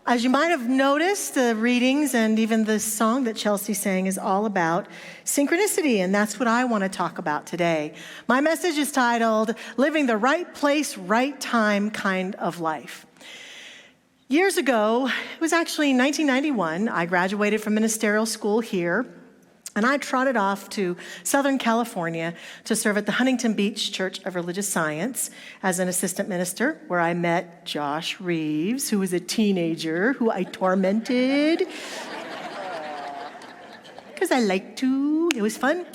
As you might have noticed, the readings and even the song that Chelsea sang is all about synchronicity, and that's what I want to talk about today. My message is titled, Living the Right Place, Right Time Kind of Life. Years ago, it was actually 1991, I graduated from ministerial school here, and I trotted off to Southern California to serve at the Huntington Beach Church of Religious Science as an assistant minister, where I met Josh Reeves, who was a teenager who I tormented because I like to. It was fun.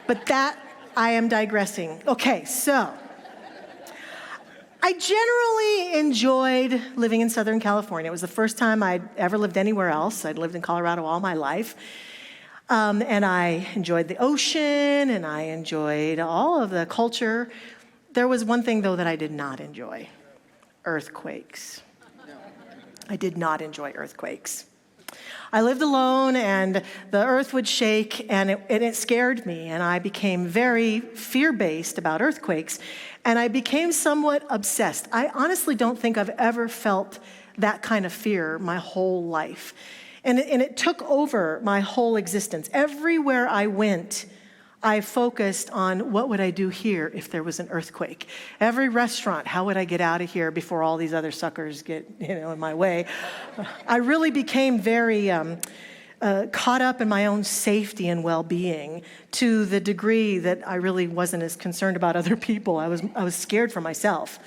But that, I am digressing. Okay, so I generally enjoyed living in Southern California. It was the first time I'd ever lived anywhere else. I'd lived in Colorado all my life. And I enjoyed the ocean, and I enjoyed all of the culture. There was one thing, though, that I did not enjoy: earthquakes. I did not enjoy earthquakes. I lived alone, and the earth would shake, and it scared me, and I became very fear-based about earthquakes, and I became somewhat obsessed. I honestly don't think I've ever felt that kind of fear my whole life. And it took over my whole existence. Everywhere I went, I focused on what would I do here if there was an earthquake. Every restaurant, how would I get out of here before all these other suckers get in my way? I really became very caught up in my own safety and well-being to the degree that I really wasn't as concerned about other people. I was scared for myself.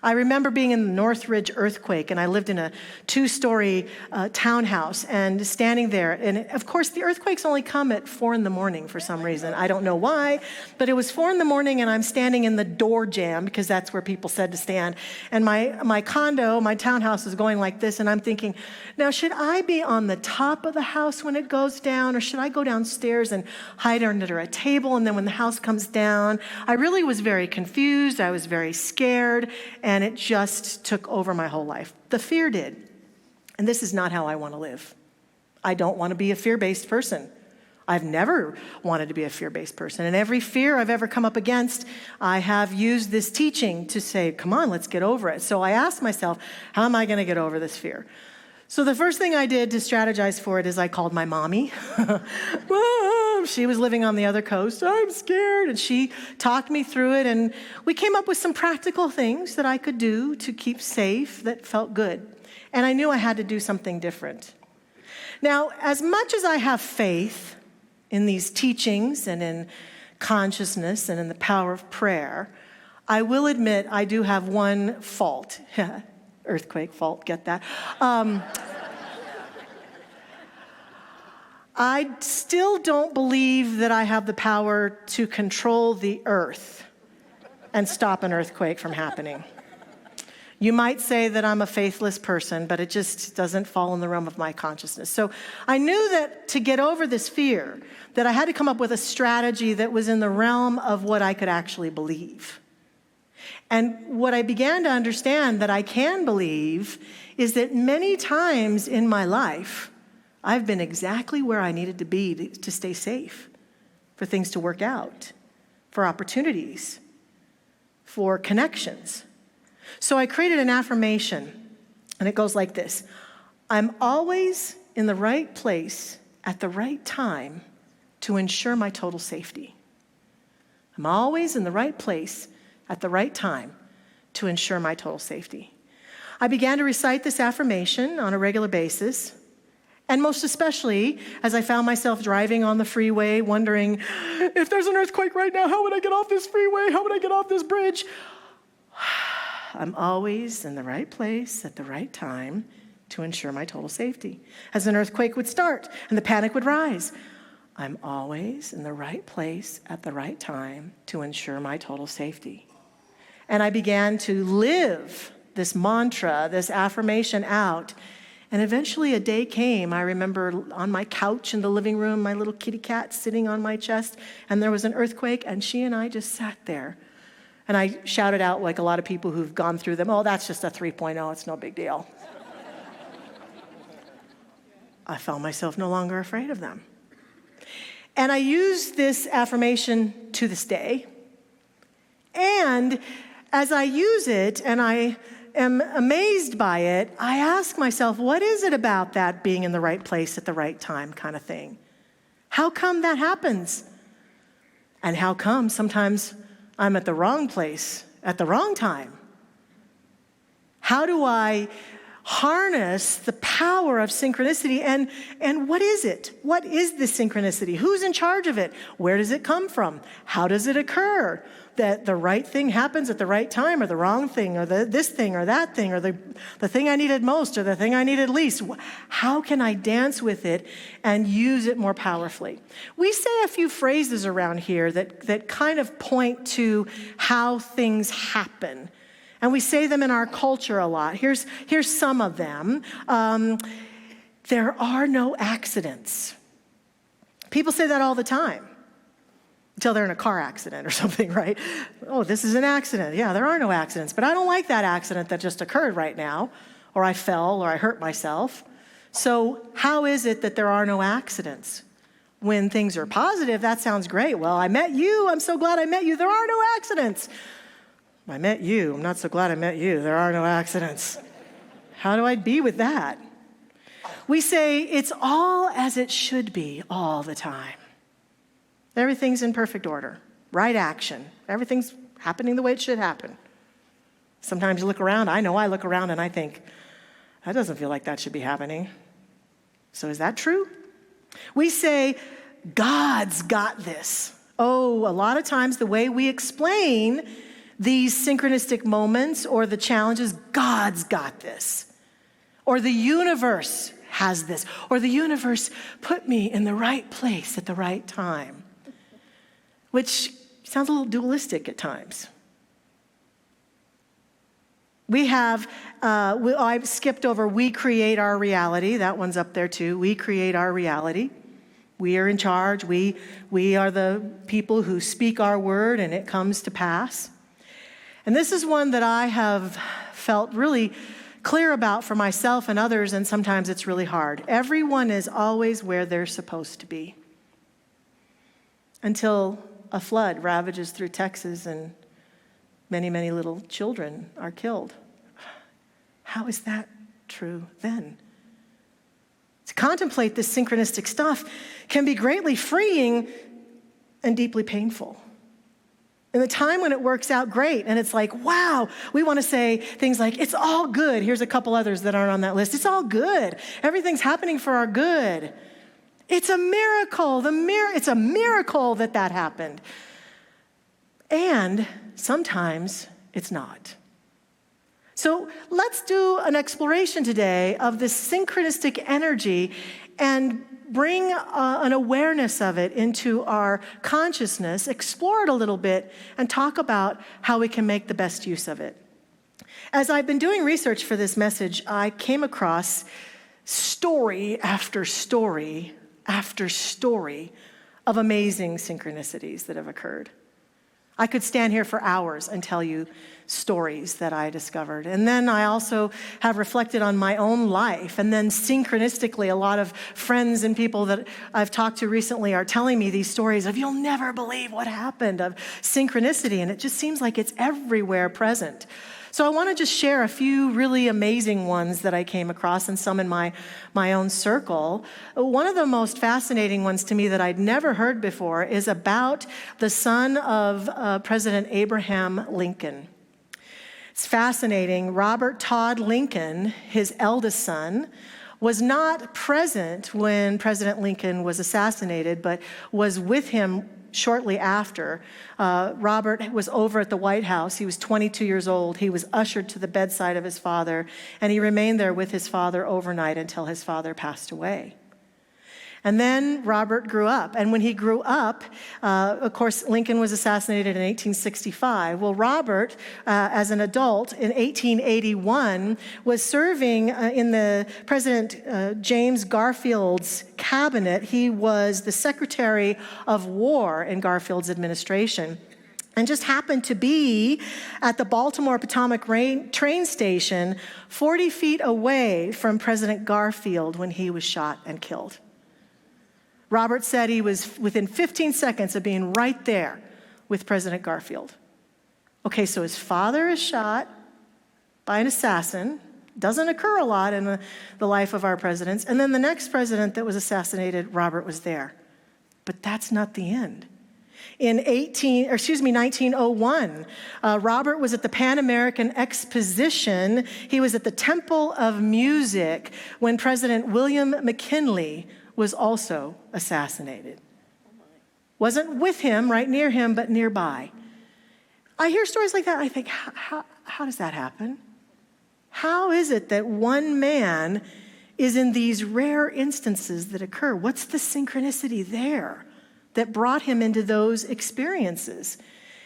I remember being in the Northridge earthquake, and I lived in a 2-story townhouse and standing there. And of course, the earthquakes only come at 4 a.m. for some reason. I don't know why, but it was 4 a.m. and I'm standing in the door jamb because that's where people said to stand. And my condo, my townhouse is going like this, and I'm thinking, now should I be on the top of the house when it goes down, or should I go downstairs and hide under a table, and then when the house comes down? I really was very confused. I was very scared. And it just took over my whole life. The fear did. And this is not how I want to live. I don't want to be a fear-based person. I've never wanted to be a fear-based person. And every fear I've ever come up against, I have used this teaching to say, come on, let's get over it. So I asked myself, how am I going to get over this fear? So the first thing I did to strategize for it is I called my mommy. Mom, she was living on the other coast. I'm scared. And she talked me through it. And we came up with some practical things that I could do to keep safe that felt good. And I knew I had to do something different. Now, as much as I have faith in these teachings and in consciousness and in the power of prayer, I will admit I do have one fault. Earthquake fault, get that? I still don't believe that I have the power to control the earth and stop an earthquake from happening. You might say that I'm a faithless person, but it just doesn't fall in the realm of my consciousness. So I knew that to get over this fear, that I had to come up with a strategy that was in the realm of what I could actually believe. And what I began to understand that I can believe is that many times in my life, I've been exactly where I needed to be to stay safe, for things to work out, for opportunities, for connections. So I created an affirmation, and it goes like this: I'm always in the right place at the right time to ensure my total safety. I'm always in the right place at the right time to ensure my total safety. I began to recite this affirmation on a regular basis, and most especially as I found myself driving on the freeway wondering, if there's an earthquake right now, how would I get off this freeway? How would I get off this bridge? I'm always in the right place at the right time to ensure my total safety. As an earthquake would start and the panic would rise, I'm always in the right place at the right time to ensure my total safety. And I began to live this mantra, this affirmation out. And eventually a day came, I remember on my couch in the living room, my little kitty cat sitting on my chest, and there was an earthquake, and she and I just sat there. And I shouted out, like a lot of people who've gone through them, oh, that's just a 3.0, it's no big deal. I found myself no longer afraid of them. And I use this affirmation to this day. And as I use it and I am amazed by it, I ask myself, what is it about that being in the right place at the right time kind of thing? How come that happens? And how come sometimes I'm at the wrong place at the wrong time? How do I harness the power of synchronicity? And what is it? What is this synchronicity? Who's in charge of it? Where does it come from? How does it occur? That the right thing happens at the right time, or the wrong thing, or this thing, or that thing, or the thing I needed most, or the thing I needed least. How can I dance with it and use it more powerfully? We say a few phrases around here that kind of point to how things happen. And we say them in our culture a lot. Here's some of them. There are no accidents. People say that all the time. Until they're in a car accident or something, right? Oh, this is an accident. Yeah, there are no accidents. But I don't like that accident that just occurred right now, or I fell, or I hurt myself. So how is it that there are no accidents? When things are positive, that sounds great. Well, I met you. I'm so glad I met you. There are no accidents. I met you. I'm not so glad I met you. There are no accidents. How do I be with that? We say it's all as it should be all the time. Everything's in perfect order, right action. Everything's happening the way it should happen. Sometimes you look around, I know I look around and I think, that doesn't feel like that should be happening. So is that true? We say, God's got this. Oh, a lot of times the way we explain these synchronistic moments or the challenges, God's got this. Or the universe has this. Or the universe put me in the right place at the right time. Which sounds a little dualistic at times. We have, I've skipped over, we create our reality. That one's up there too. We create our reality. We are in charge. We are the people who speak our word and it comes to pass. And this is one that I have felt really clear about for myself and others, and sometimes it's really hard. Everyone is always where they're supposed to be. Until a flood ravages through Texas and many, many little children are killed. How is that true then? To contemplate this synchronistic stuff can be greatly freeing and deeply painful. In the time when it works out great and it's like, wow, we want to say things like, it's all good. Here's a couple others that aren't on that list. It's all good. Everything's happening for our good. It's a miracle. It's a miracle that happened. And sometimes it's not. So let's do an exploration today of this synchronistic energy and bring an awareness of it into our consciousness, explore it a little bit, and talk about how we can make the best use of it. As I've been doing research for this message, I came across story after story after story of amazing synchronicities that have occurred. I could stand here for hours and tell you stories that I discovered. And then I also have reflected on my own life. And then synchronistically, a lot of friends and people that I've talked to recently are telling me these stories of, you'll never believe what happened, of synchronicity. And it just seems like it's everywhere present. So I want to just share a few really amazing ones that I came across and some in my own circle. One of the most fascinating ones to me that I'd never heard before is about the son of President Abraham Lincoln. It's fascinating. Robert Todd Lincoln, his eldest son, was not present when President Lincoln was assassinated, but was with him shortly after. Robert was over at the White House. He was 22 years old. He was ushered to the bedside of his father, and he remained there with his father overnight until his father passed away. And then Robert grew up. And when he grew up, of course, Lincoln was assassinated in 1865. Well, Robert, as an adult in 1881, was serving in the President James Garfield's cabinet. He was the Secretary of War in Garfield's administration, and just happened to be at the Baltimore Potomac train station 40 feet away from President Garfield when he was shot and killed. Robert said he was within 15 seconds of being right there with President Garfield. Okay, so his father is shot by an assassin. Doesn't occur a lot in the life of our presidents. And then the next president that was assassinated, Robert was there. But that's not the end. In 1901, Robert was at the Pan American Exposition. He was at the Temple of Music when President William McKinley was also assassinated. Wasn't with him, right near him, but nearby. I hear stories like that, and I think, how does that happen? How is it that one man is in these rare instances that occur? What's the synchronicity there that brought him into those experiences?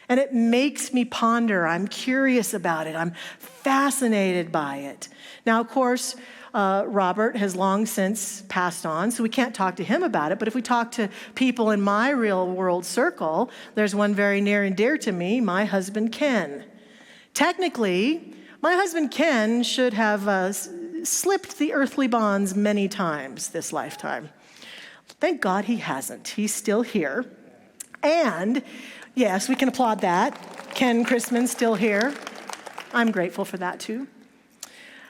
And it makes me ponder. I'm curious about it. I'm fascinated by it. Now, of course, Robert has long since passed on, so we can't talk to him about it. But if we talk to people in my real world circle, there's one very near and dear to me, my husband, Ken. Technically, my husband, Ken, should have slipped the earthly bonds many times this lifetime. Thank God he hasn't. He's still here. And yes, we can applaud that. Ken Chrisman's still here. I'm grateful for that too.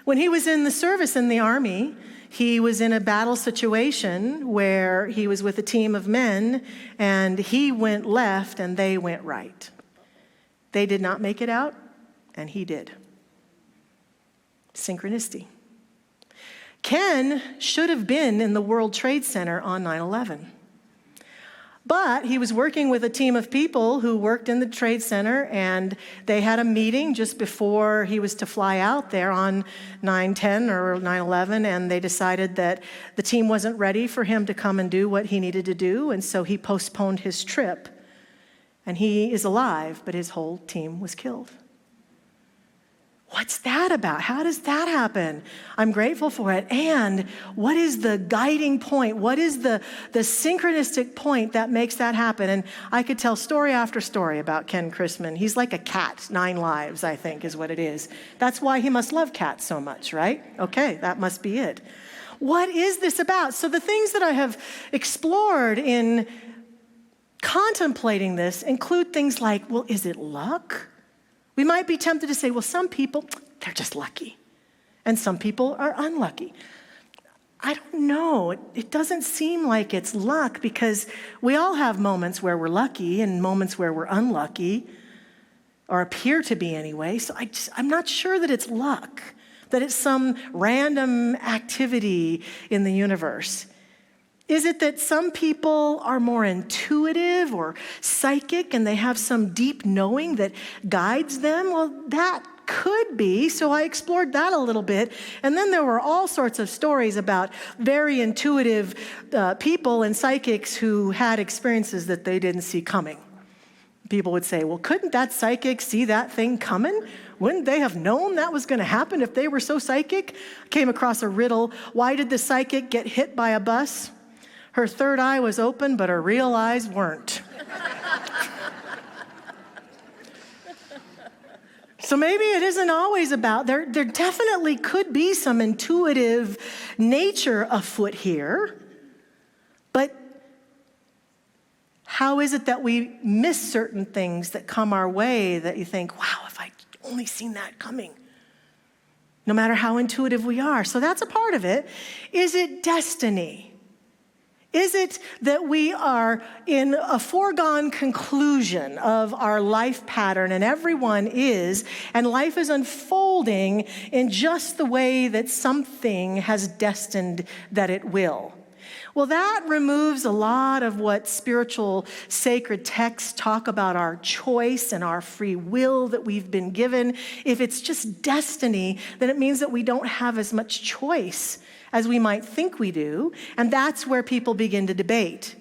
When he was in the service in the Army, he was in a battle situation where he was with a team of men, and he went left and they went right. They did not make it out, and he did. Synchronicity. Ken should have been in the World Trade Center on 9/11. But he was working with a team of people who worked in the Trade Center, and they had a meeting just before he was to fly out there on 9/10 or 9/11, and they decided that the team wasn't ready for him to come and do what he needed to do, and so he postponed his trip. And he is alive, but his whole team was killed. What's that about? How does that happen? I'm grateful for it. And what is the guiding point? What is the synchronistic point that makes that happen? And I could tell story after story about Ken Chrisman. He's like a cat, 9 lives, I think, is what it is. That's why he must love cats so much, right? Okay, that must be it. What is this about? So the things that I have explored in contemplating this include things like, well, is it luck? We might be tempted to say, well, some people, they're just lucky. And some people are unlucky. I don't know. It doesn't seem like it's luck, because we all have moments where we're lucky and moments where we're unlucky, or appear to be anyway. So I'm not sure that it's luck, that it's some random activity in the universe. Is it that some people are more intuitive or psychic and they have some deep knowing that guides them? Well, that could be. So I explored that a little bit. And then there were all sorts of stories about very intuitive people and psychics who had experiences that they didn't see coming. People would say, well, couldn't that psychic see that thing coming? Wouldn't they have known that was going to happen if they were so psychic? I came across a riddle. Why did the psychic get hit by a bus? Her third eye was open, but her real eyes weren't. So maybe it isn't always about, there definitely could be some intuitive nature afoot here, but how is it that we miss certain things that come our way that you think, wow, if I only seen that coming, no matter how intuitive we are. So that's a part of it. Is it destiny? Is it that we are in a foregone conclusion of our life pattern, and everyone is, and life is unfolding in just the way that something has destined that it will? Well, that removes a lot of what spiritual sacred texts talk about our choice and our free will that we've been given. If it's just destiny, then it means that we don't have as much choice as we might think we do, and that's where people begin to debate.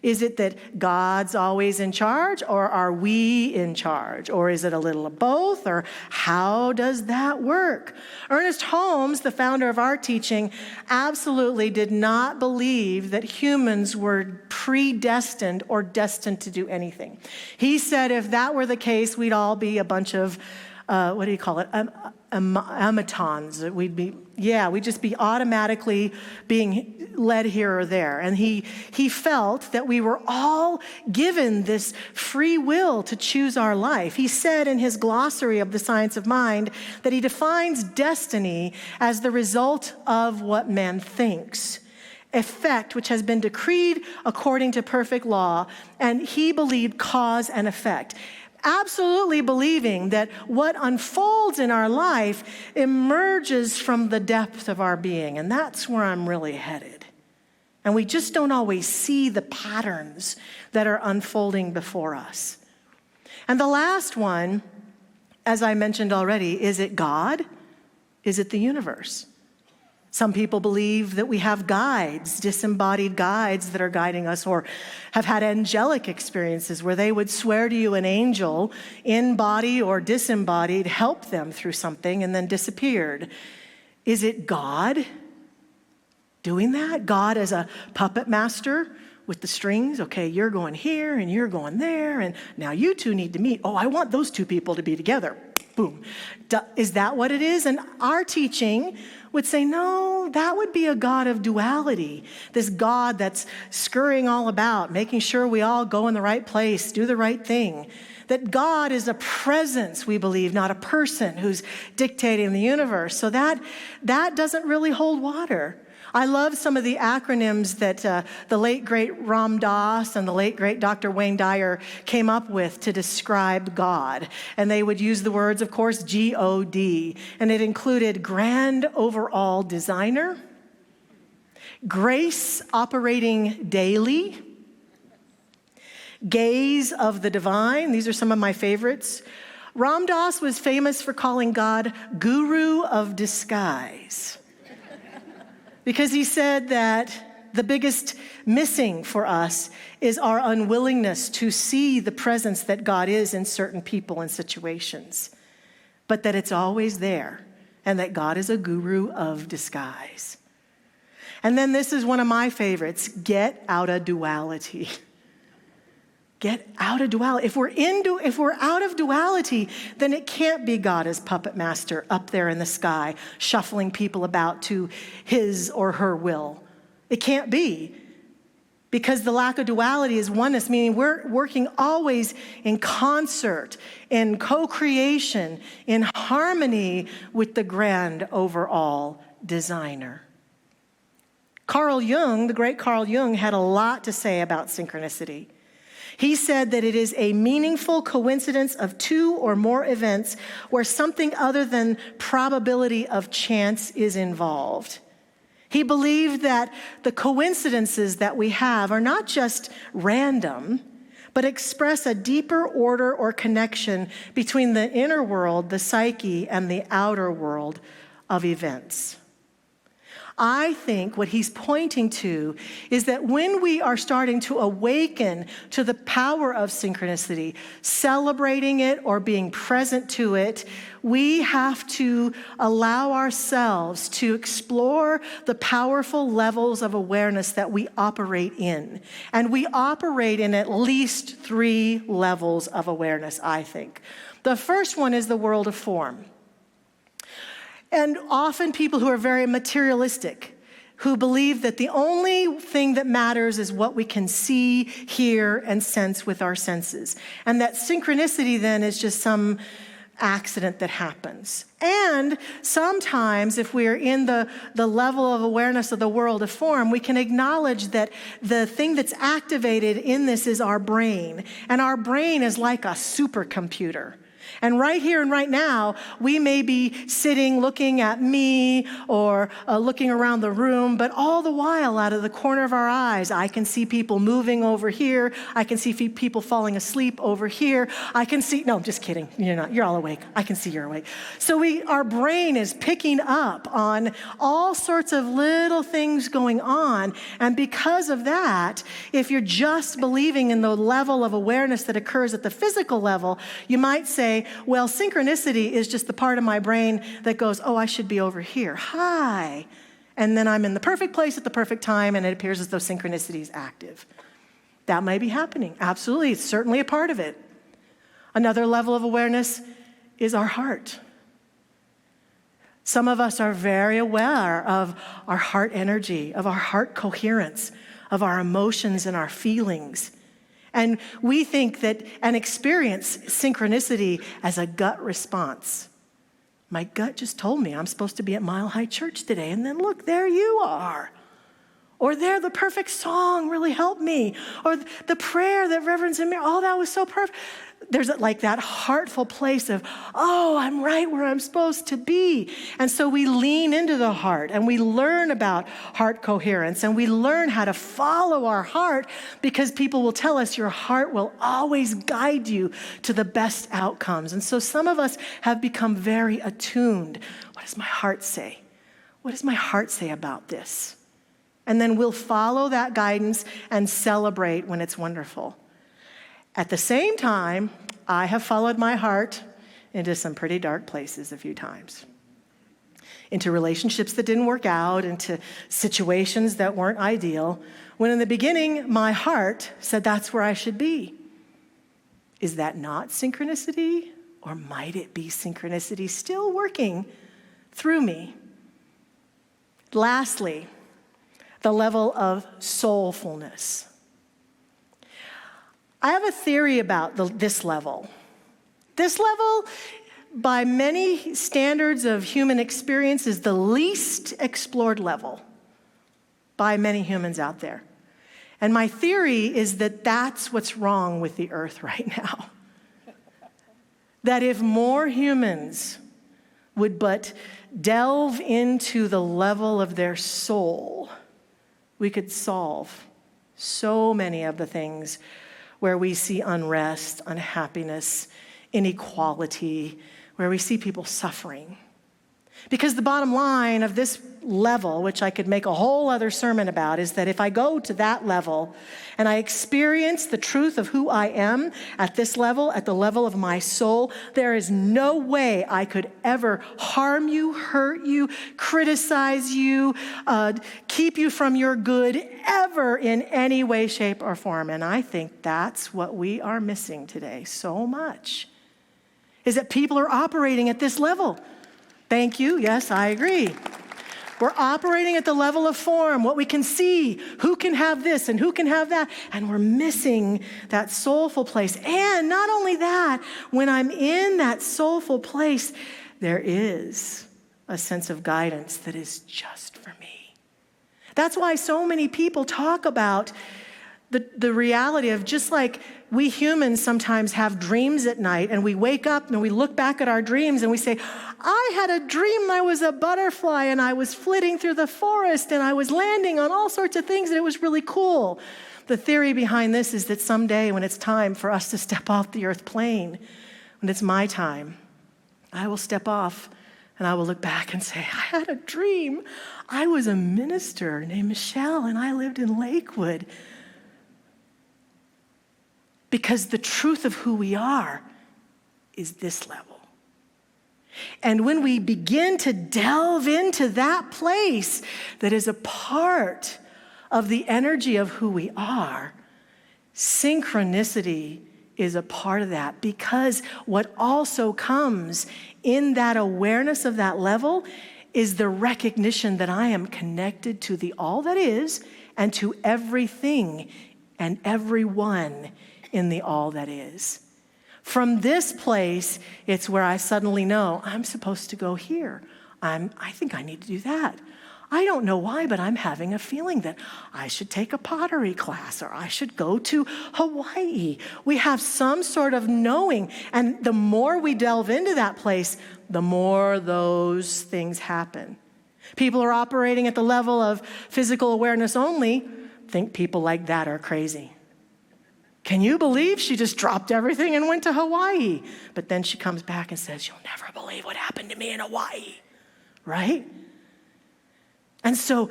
Is it that God's always in charge, or are we in charge? Or is it a little of both, or how does that work? Ernest Holmes, the founder of our teaching, absolutely did not believe that humans were predestined or destined to do anything. He said if that were the case, we'd all be a bunch of what do you call it? Amatons. We'd just be automatically being led here or there. And he felt that we were all given this free will to choose our life. He said in his glossary of the science of mind that he defines destiny as the result of what man thinks, effect which has been decreed according to perfect law, and he believed cause and effect. Absolutely believing that what unfolds in our life emerges from the depth of our being, and that's where I'm really headed. And we just don't always see the patterns that are unfolding before us. And the last one, as I mentioned already, is it God? Is it the universe? Some people believe that we have guides, disembodied guides that are guiding us, or have had angelic experiences where they would swear to you an angel, in body or disembodied, helped them through something and then disappeared. Is it God doing that? God as a puppet master with the strings? Okay, you're going here and you're going there, and now you two need to meet. Oh, I want those two people to be together. Boom. Is that what it is? And our teaching would say, no, that would be a God of duality. This God that's scurrying all about, making sure we all go in the right place, do the right thing. That God is a presence, we believe, not a person who's dictating the universe. So that doesn't really hold water. I love some of the acronyms that the late, great Ram Dass and the late, great Dr. Wayne Dyer came up with to describe God. And they would use the words, of course, G-O-D. And it included grand overall designer, grace operating daily, gaze of the divine. These are some of my favorites. Ram Dass was famous for calling God guru of disguise, because he said that the biggest missing for us is our unwillingness to see the presence that God is in certain people and situations, but that it's always there, and that God is a guru of disguise. And then this is one of my favorites: get out of duality. Get out of duality. If we're out of duality, then it can't be God as puppet master up there in the sky, shuffling people about to his or her will. It can't be, because the lack of duality is oneness, meaning we're working always in concert, in co-creation, in harmony with the grand overall designer. Carl Jung, the great Carl Jung, had a lot to say about synchronicity. He said that it is a meaningful coincidence of two or more events where something other than probability of chance is involved. He believed that the coincidences that we have are not just random, but express a deeper order or connection between the inner world, the psyche, and the outer world of events. I think what he's pointing to is that when we are starting to awaken to the power of synchronicity, celebrating it or being present to it, we have to allow ourselves to explore the powerful levels of awareness that we operate in. And we operate in at least 3 levels of awareness, I think. The first one is the world of form. And often people who are very materialistic, who believe that the only thing that matters is what we can see, hear, and sense with our senses. And that synchronicity then is just some accident that happens. And sometimes if we're in the level of awareness of the world of form, we can acknowledge that the thing that's activated in this is our brain. And our brain is like a supercomputer. And right here and right now, we may be sitting looking at me or looking around the room, but all the while out of the corner of our eyes, I can see people moving over here. I can see people falling asleep over here. I can see, no, I'm just kidding. You're not, you're all awake. I can see you're awake. So our brain is picking up on all sorts of little things going on. And because of that, if you're just believing in the level of awareness that occurs at the physical level, you might say, well, synchronicity is just the part of my brain that goes, oh, I should be over here. Hi. And then I'm in the perfect place at the perfect time, and it appears as though synchronicity is active. That may be happening. Absolutely. It's certainly a part of it. Another level of awareness is our heart. Some of us are very aware of our heart energy, of our heart coherence, of our emotions and our feelings. And we think that and experience synchronicity as a gut response. My gut just told me I'm supposed to be at Mile High Church today, and then look, there you are. Or there, the perfect song really helped me. Or the prayer that Reverend Zamir, oh, that was so perfect. There's like that heartful place of, oh, I'm right where I'm supposed to be. And so we lean into the heart and we learn about heart coherence and we learn how to follow our heart because people will tell us your heart will always guide you to the best outcomes. And so some of us have become very attuned. What does my heart say? What does my heart say about this? And then we'll follow that guidance and celebrate when it's wonderful. At the same time, I have followed my heart into some pretty dark places a few times. Into relationships that didn't work out, into situations that weren't ideal, when in the beginning, my heart said that's where I should be. Is that not synchronicity? Or might it be synchronicity still working through me? Lastly, the level of soulfulness. I have a theory about this level. This level, by many standards of human experience, is the least explored level by many humans out there. And my theory is that that's what's wrong with the earth right now. That if more humans would but delve into the level of their soul, we could solve so many of the things where we see unrest, unhappiness, inequality, where we see people suffering. Because the bottom line of this level, which I could make a whole other sermon about, is that if I go to that level and I experience the truth of who I am at this level, at the level of my soul, there is no way I could ever harm you, hurt you, criticize you, keep you from your good ever in any way, shape, or form. And I think that's what we are missing today so much, is that people are operating at this level. Thank you. Yes, I agree. We're operating at the level of form, what we can see, who can have this and who can have that, and we're missing that soulful place. And not only that, when I'm in that soulful place, there is a sense of guidance that is just for me. That's why so many people talk about the reality of just like we humans sometimes have dreams at night and we wake up and we look back at our dreams and we say, I had a dream I was a butterfly and I was flitting through the forest and I was landing on all sorts of things and it was really cool. The theory behind this is that someday when it's time for us to step off the earth plane, when it's my time, I will step off and I will look back and say, I had a dream. I was a minister named Michelle and I lived in Lakewood. Because the truth of who we are is this level. And when we begin to delve into that place that is a part of the energy of who we are, synchronicity is a part of that. Because what also comes in that awareness of that level is the recognition that I am connected to the all that is and to everything and everyone in the all that is. From this place, it's where I suddenly know I'm supposed to go here. I think I need to do that. I don't know why, but I'm having a feeling that I should take a pottery class or I should go to Hawaii. We have some sort of knowing, and the more we delve into that place, the more those things happen. People are operating at the level of physical awareness only. Think people like that are crazy. Can you believe she just dropped everything and went to Hawaii? But then she comes back and says, you'll never believe what happened to me in Hawaii, right? And so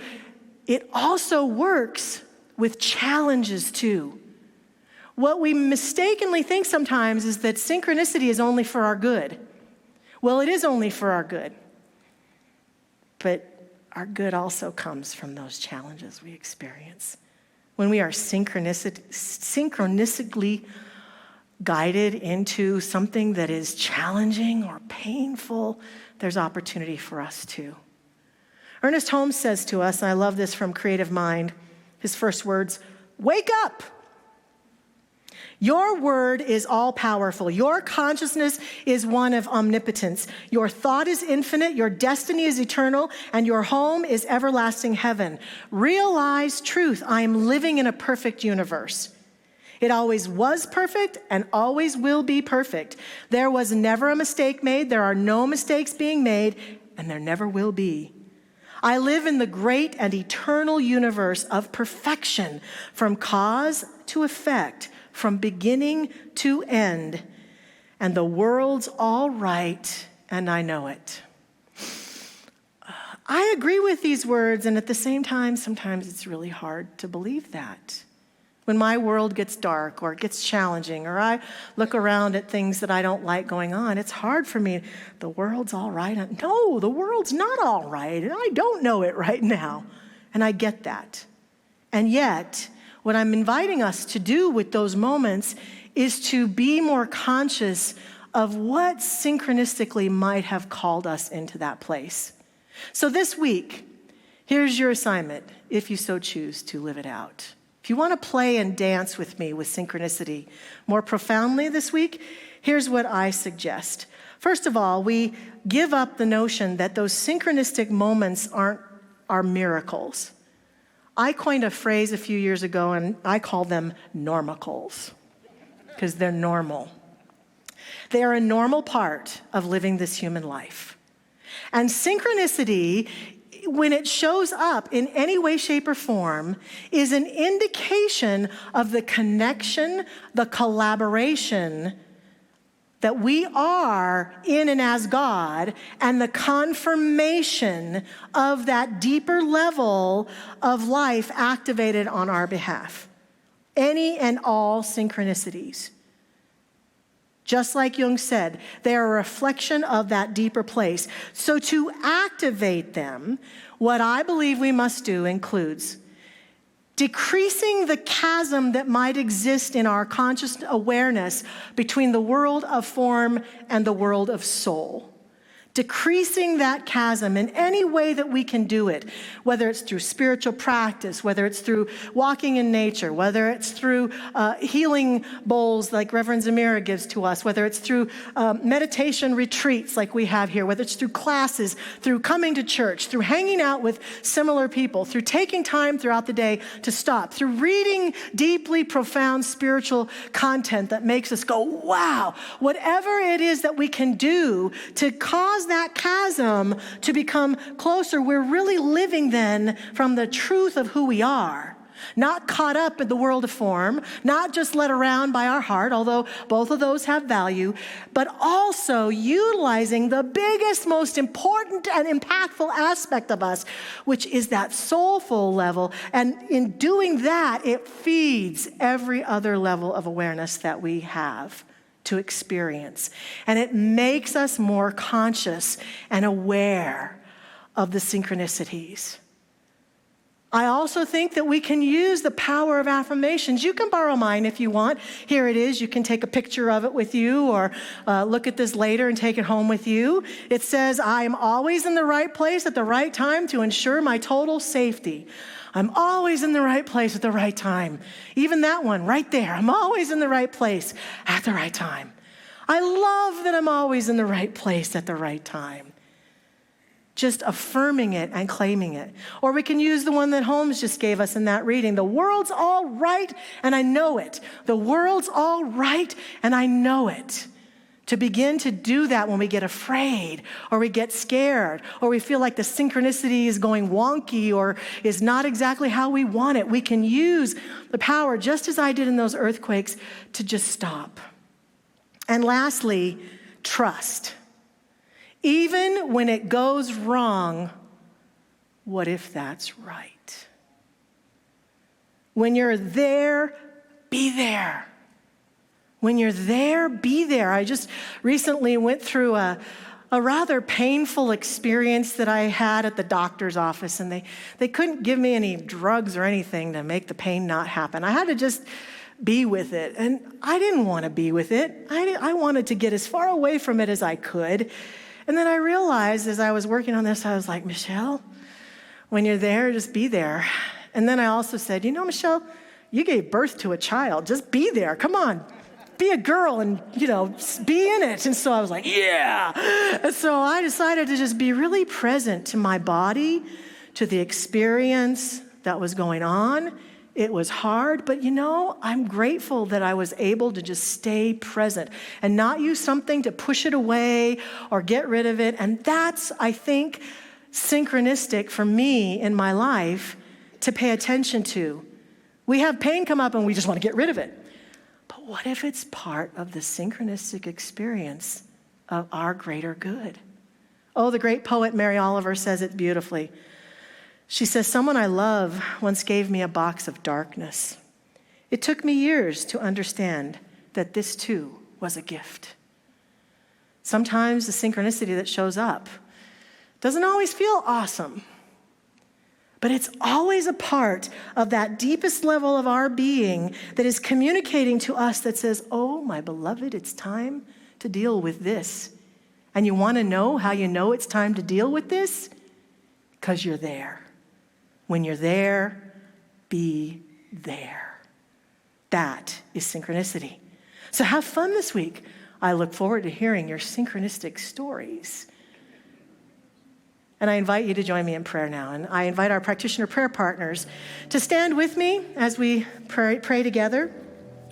it also works with challenges too. What we mistakenly think sometimes is that synchronicity is only for our good. Well, it is only for our good. But our good also comes from those challenges we experience. When we are synchronistically guided into something that is challenging or painful, there's opportunity for us too. Ernest Holmes says to us, and I love this from Creative Mind, his first words, "Wake up! Your word is all-powerful. Your consciousness is one of omnipotence. Your thought is infinite, your destiny is eternal, and your home is everlasting heaven. Realize truth. I am living in a perfect universe. It always was perfect and always will be perfect. There was never a mistake made. There are no mistakes being made, and there never will be. I live in the great and eternal universe of perfection, from cause to effect, from beginning to end, and the world's all right, and I know it." I agree with these words, and at the same time, sometimes it's really hard to believe that. When my world gets dark or it gets challenging, or I look around at things that I don't like going on, it's hard for me. The world's all right. No, the world's not all right, and I don't know it right now. And I get that. And yet, what I'm inviting us to do with those moments is to be more conscious of what synchronistically might have called us into that place. So this week, here's your assignment, if you so choose to live it out. If you want to play and dance with me with synchronicity more profoundly this week, here's what I suggest. First of all, we give up the notion that those synchronistic moments are miracles. I coined a phrase a few years ago, and I call them normicals, because they're normal. They are a normal part of living this human life. And synchronicity, when it shows up in any way, shape, or form, is an indication of the connection, the collaboration that we are in and as God, and the confirmation of that deeper level of life activated on our behalf. Any and all synchronicities. Just like Jung said, they are a reflection of that deeper place. So to activate them, what I believe we must do includes decreasing the chasm that might exist in our conscious awareness between the world of form and the world of soul. Decreasing that chasm in any way that we can do it, whether it's through spiritual practice, whether it's through walking in nature, whether it's through healing bowls like Reverend Zamira gives to us, whether it's through meditation retreats like we have here, whether it's through classes, through coming to church, through hanging out with similar people, through taking time throughout the day to stop, through reading deeply profound spiritual content that makes us go, wow, whatever it is that we can do to cause that chasm to become closer, we're really living then from the truth of who we are. Not caught up in the world of form, not just led around by our heart, although both of those have value, but also utilizing the biggest, most important and impactful aspect of us, which is that soulful level. And in doing that, it feeds every other level of awareness that we have to experience. And it makes us more conscious and aware of the synchronicities. I also think that we can use the power of affirmations. You can borrow mine if you want. Here it is. You can take a picture of it with you, or look at this later and take it home with you. It says, "I am always in the right place at the right time to ensure my total safety." I'm always in the right place at the right time. Even that one right there. I'm always in the right place at the right time. I love that I'm always in the right place at the right time. Just affirming it and claiming it. Or we can use the one that Holmes just gave us in that reading. The world's all right, and I know it. The world's all right, and I know it. To begin to do that when we get afraid, or we get scared, or we feel like the synchronicity is going wonky or is not exactly how we want it, we can use the power, just as I did in those earthquakes, to just stop. And lastly, trust. Even when it goes wrong, what if that's right? When you're there, be there. When you're there, be there. I just recently went through a rather painful experience that I had at the doctor's office, and they couldn't give me any drugs or anything to make the pain not happen. I had to just be with it. And I didn't want to be with it. I wanted to get as far away from it as I could. And then I realized as I was working on this, I was like, Michelle, when you're there, just be there. And then I also said, Michelle, you gave birth to a child. Just be there. Come on. Be a girl and, be in it. And so I was like, yeah. And so I decided to just be really present to my body, to the experience that was going on. It was hard, but I'm grateful that I was able to just stay present and not use something to push it away or get rid of it. And that's, I think, synchronistic for me in my life to pay attention to. We have pain come up and we just want to get rid of it. But what if it's part of the synchronistic experience of our greater good? Oh, the great poet Mary Oliver says it beautifully. She says, someone I love once gave me a box of darkness. It took me years to understand that this too was a gift. Sometimes the synchronicity that shows up doesn't always feel awesome, but it's always a part of that deepest level of our being that is communicating to us that says, oh, my beloved, it's time to deal with this. And you want to know how you know it's time to deal with this? Because you're there. When you're there, be there. That is synchronicity. So have fun this week. I look forward to hearing your synchronistic stories. And I invite you to join me in prayer now. And I invite our practitioner prayer partners to stand with me as we pray together.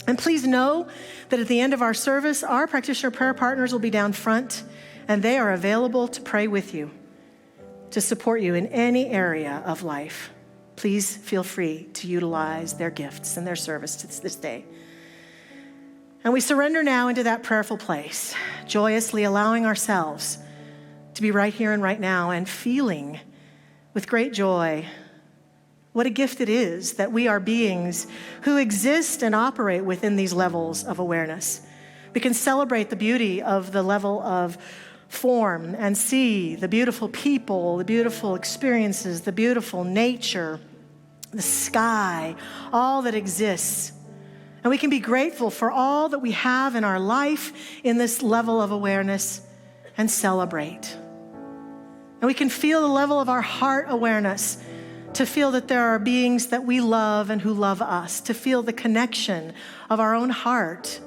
And please know that at the end of our service, our practitioner prayer partners will be down front, and they are available to pray with you, to support you in any area of life. Please feel free to utilize their gifts and their service this day. And we surrender now into that prayerful place, joyously allowing ourselves to be right here and right now and feeling with great joy what a gift it is that we are beings who exist and operate within these levels of awareness. We can celebrate the beauty of the level of form and see the beautiful people, the beautiful experiences, the beautiful nature, the sky, all that exists. And we can be grateful for all that we have in our life in this level of awareness and celebrate. And we can feel the level of our heart awareness, to feel that there are beings that we love and who love us, to feel the connection of our own heart.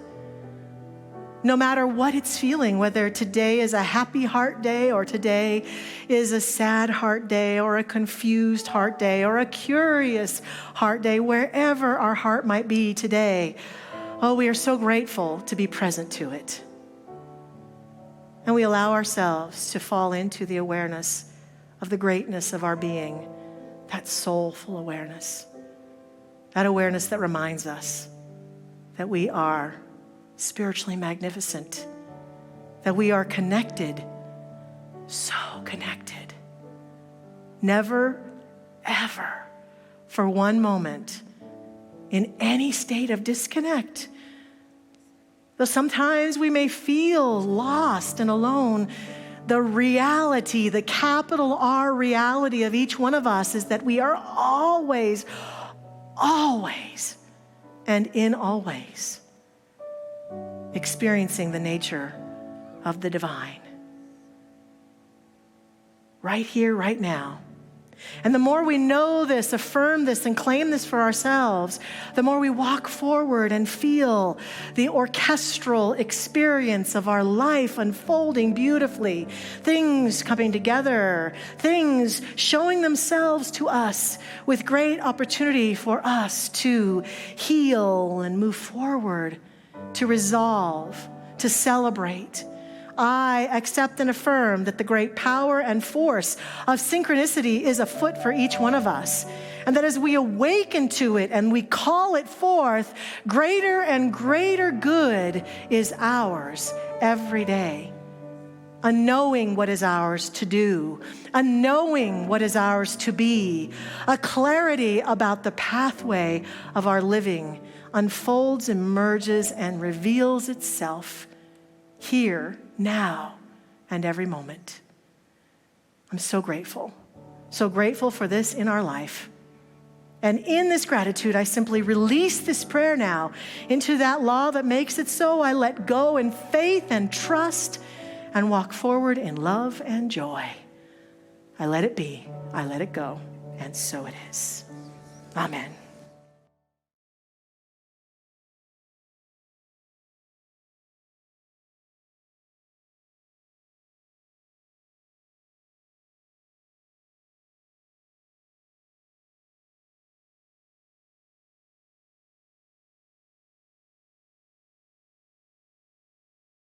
No matter what it's feeling, whether today is a happy heart day or today is a sad heart day or a confused heart day or a curious heart day, wherever our heart might be today, oh, we are so grateful to be present to it. And we allow ourselves to fall into the awareness of the greatness of our being, that soulful awareness, that awareness that reminds us that we are spiritually magnificent, that we are connected, so connected. Never, ever, for one moment, in any state of disconnect. Though sometimes we may feel lost and alone, the reality, the capital R reality of each one of us is that we are always, always, and in always experiencing the nature of the divine. Right here, right now. And the more we know this, affirm this, and claim this for ourselves, the more we walk forward and feel the orchestral experience of our life unfolding beautifully, things coming together, things showing themselves to us with great opportunity for us to heal and move forward, to resolve, to celebrate. I accept and affirm that the great power and force of synchronicity is afoot for each one of us. And that as we awaken to it and we call it forth, greater and greater good is ours every day. A knowing what is ours to do, a knowing what is ours to be, a clarity about the pathway of our living unfolds, emerges, and reveals itself here, now, and every moment. I'm so grateful for this in our life. And in this gratitude, I simply release this prayer now into that law that makes it so. I let go in faith and trust and walk forward in love and joy. I let it be. I let it go. And so it is. Amen.